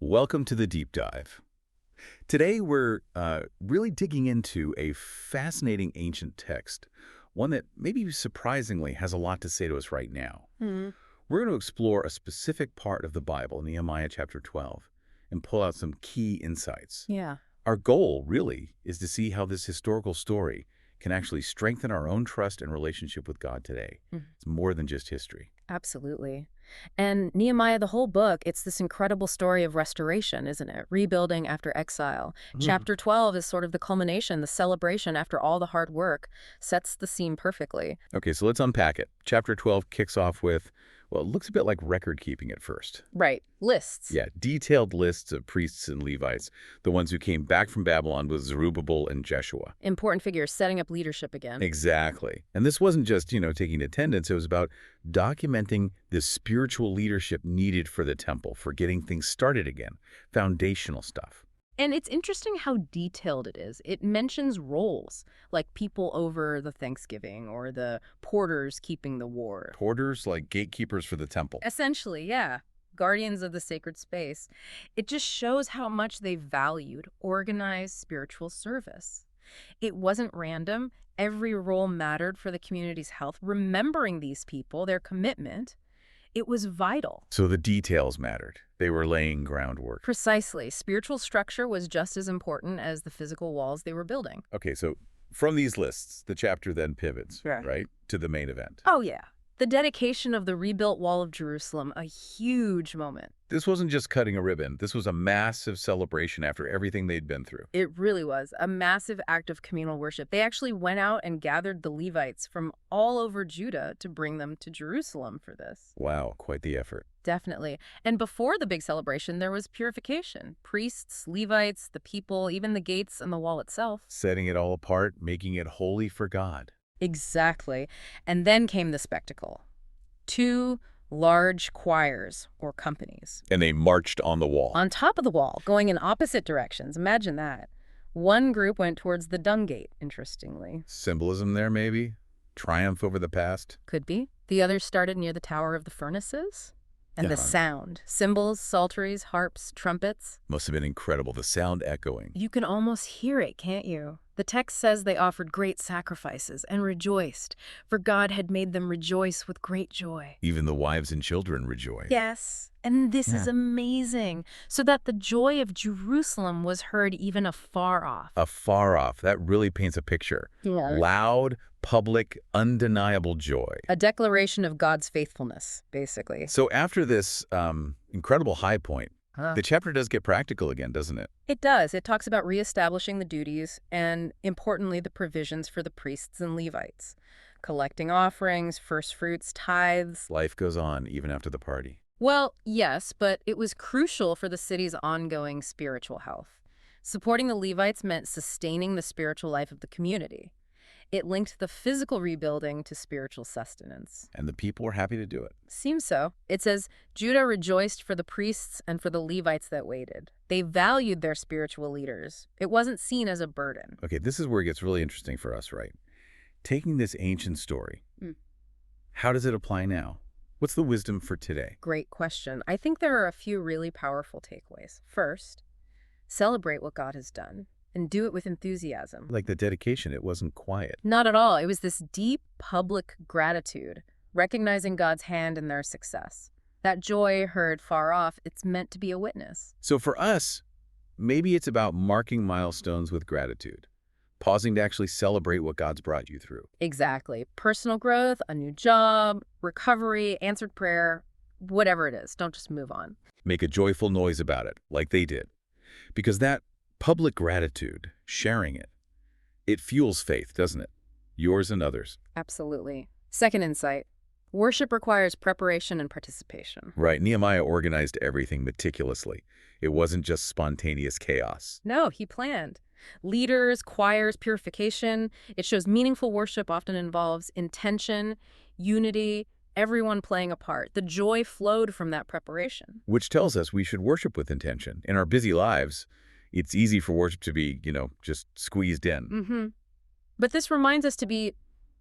Welcome to the deep dive. Today we're really digging into a fascinating ancient text, one that maybe surprisingly has a lot to say to us right now. Hmm. We're going to explore a specific part of the Bible, Nehemiah chapter 12, and pull out some key insights. Yeah, Our goal, really, is to see how this historical story can actually strengthen our own trust and relationship with God today. Mhm. It's more than just history. Absolutely. And Nehemiah, the whole book, it's this incredible story of restoration, isn't it? Rebuilding after exile. Mhm. Chapter 12 is sort of the culmination, the celebration after all the hard work, sets the scene perfectly. Okay, so let's unpack it. Chapter 12 kicks off with, well, it looks a bit like record keeping at first. Right. Lists. Yeah, detailed lists of priests and Levites, the ones who came back from Babylon with Zerubbabel and Jeshua. Important figures setting up leadership again. Exactly. And this wasn't just, taking attendance. It was about documenting the spiritual leadership needed for the temple, for getting things started again, foundational stuff. And it's interesting how detailed it is. It mentions roles, like people over the Thanksgiving or the porters keeping the ward. Porters, like gatekeepers for the temple. Essentially, yeah. Guardians of the sacred space. It just shows how much they valued organized spiritual service. It wasn't random. Every role mattered for the community's health. Remembering these people, their commitment, it was vital. So the details mattered. They were laying groundwork. Precisely. Spiritual structure was just as important as the physical walls they were building. Okay, so from these lists, the chapter then pivots, Yeah. right, to the main event. Oh, yeah. The dedication of the rebuilt Wall of Jerusalem, a huge moment. This wasn't just cutting a ribbon. This was a massive celebration after everything they'd been through. It really was a massive act of communal worship. They actually went out and gathered the Levites from all over Judah to bring them to Jerusalem for this. Wow, quite the effort. Definitely. And before the big celebration, there was purification. Priests, Levites, the people, even the gates and the wall itself. Setting it all apart, making it holy for God. Exactly. And then came the spectacle. Two large choirs or companies And they marched on the wall. on top of the wall, going in opposite directions. Imagine that. One group went towards the dung gate, interestingly. Symbolism there, maybe? Triumph over the past? Could be. The others started near the Tower of the Furnaces. And the Yeah. sound. Cymbals, psalteries, harps, trumpets. Must have been incredible, the sound echoing. You can almost hear it, can't you? The text says they offered great sacrifices and rejoiced, for God had made them rejoice with great joy. Even the wives and children rejoiced. Yes, and this is Yeah. amazing, so that the joy of Jerusalem was heard even afar off. Afar off, that really paints a picture. Yeah. Loud, public, undeniable joy. A declaration of God's faithfulness, basically. So after this incredible high point, Huh. the chapter does get practical again, doesn't it? It does. It talks about reestablishing the duties and, importantly, the provisions for the priests and Levites. Collecting offerings, first fruits, tithes. Life goes on even after the party. Well, yes, but it was crucial for the city's ongoing spiritual health. Supporting the Levites meant sustaining the spiritual life of the community. It linked the physical rebuilding to spiritual sustenance. And the people were happy to do it. Seems so. It says, Judah rejoiced for the priests and for the Levites that waited. They valued their spiritual leaders. It wasn't seen as a burden. Okay, this is where it gets really interesting for us, right? Taking this ancient story, Mm. how does it apply now? What's the wisdom for today? Great question. I think there are a few really powerful takeaways. First, celebrate what God has done and do it with enthusiasm. Like the dedication, it wasn't quiet. Not at all. It was this deep public gratitude, recognizing God's hand in their success. That joy heard far off, it's meant to be a witness. So for us, maybe it's about marking milestones with gratitude, pausing to actually celebrate what God's brought you through. Exactly. Personal growth, a new job, recovery, answered prayer, whatever it is. Don't just move on. Make a joyful noise about it, like they did. Because that public gratitude, sharing it, it fuels faith, doesn't it? Yours and others. Absolutely. Second insight. Worship requires preparation and participation. Right, Nehemiah organized everything meticulously. It wasn't just spontaneous chaos. No, he planned. Leaders, choirs, purification. It shows meaningful worship often involves intention, unity, everyone playing a part. The joy flowed from that preparation. Which tells us we should worship with intention. In our busy lives, it's easy for worship to be, just squeezed in. Mm-hmm. But this reminds us to be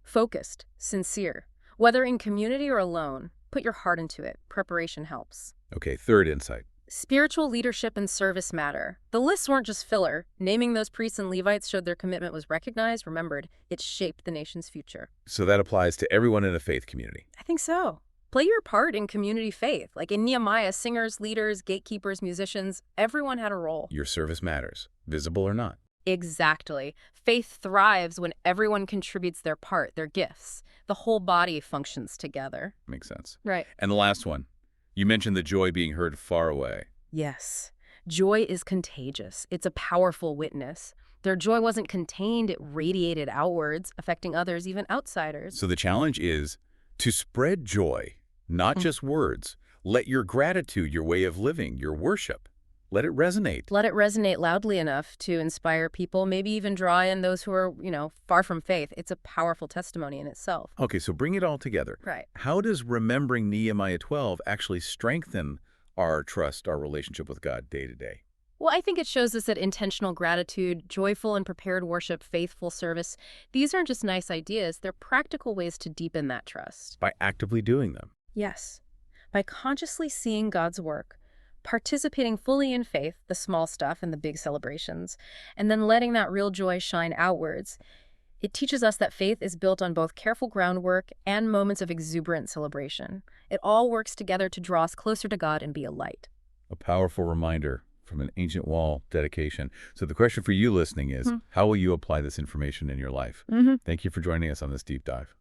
focused, sincere. Whether in community or alone, put your heart into it. Preparation helps. Okay, third insight. Spiritual leadership and service matter. The lists weren't just filler. Naming those priests and Levites showed their commitment was recognized, remembered. It shaped the nation's future. So that applies to everyone in a faith community. I think so. Play your part in community faith. Like in Nehemiah, singers, leaders, gatekeepers, musicians, everyone had a role. Your service matters, visible or not. Exactly. Faith thrives when everyone contributes their part, their gifts. The whole body functions together. Makes sense. Right. And the last one. You mentioned the joy being heard far away. Yes. Joy is contagious. It's a powerful witness. Their joy wasn't contained, it radiated outwards, affecting others, even outsiders. So the challenge is to spread joy, not just words. Let your gratitude, your way of living, your worship, let it resonate. Let it resonate loudly enough to inspire people, maybe even draw in those who are, far from faith. It's a powerful testimony in itself. Okay, so bring it all together. Right. How does remembering Nehemiah 12 actually strengthen our trust, our relationship with God day to day? Well, I think it shows us that intentional gratitude, joyful and prepared worship, faithful service, these aren't just nice ideas, they're practical ways to deepen that trust. By actively doing them. Yes. By consciously seeing God's work, participating fully in faith, the small stuff and the big celebrations, and then letting that real joy shine outwards. It teaches us that faith is built on both careful groundwork and moments of exuberant celebration. It all works together to draw us closer to God and be a light. A powerful reminder from an ancient wall dedication. So the question for you listening is, how will you apply this information in your life? Thank you for joining us on this deep dive.